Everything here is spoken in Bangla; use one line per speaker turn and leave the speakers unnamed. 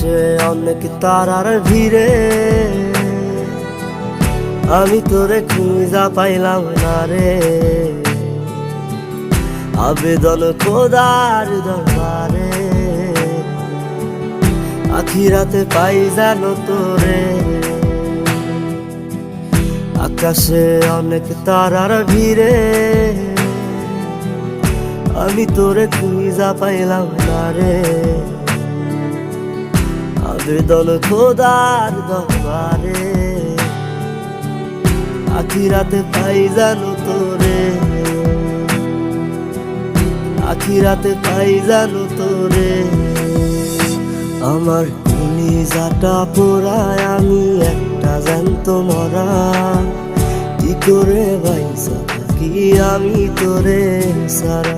আকাশে অনেক তারার ভিড়ে আমি তোরে খুঁজা পাইলাম না রে। আবেদন খোদার দরবারে, আখিরাতে পাই জানো তোরে। আকাশে অনেক তারার ভিড়ে আমি তোরে খুঁজা পাইলাম না রে। আবেদন খোদার দরবারে, আখিরাতে পাই জানো তোরে। আখিরাতে পাই জানো তোরে। আমার কলিজাটা পোড়ায় আমি একটা জ্যান্ত মরা, কি করে বাইসা থাকি আমি তোরে সারা।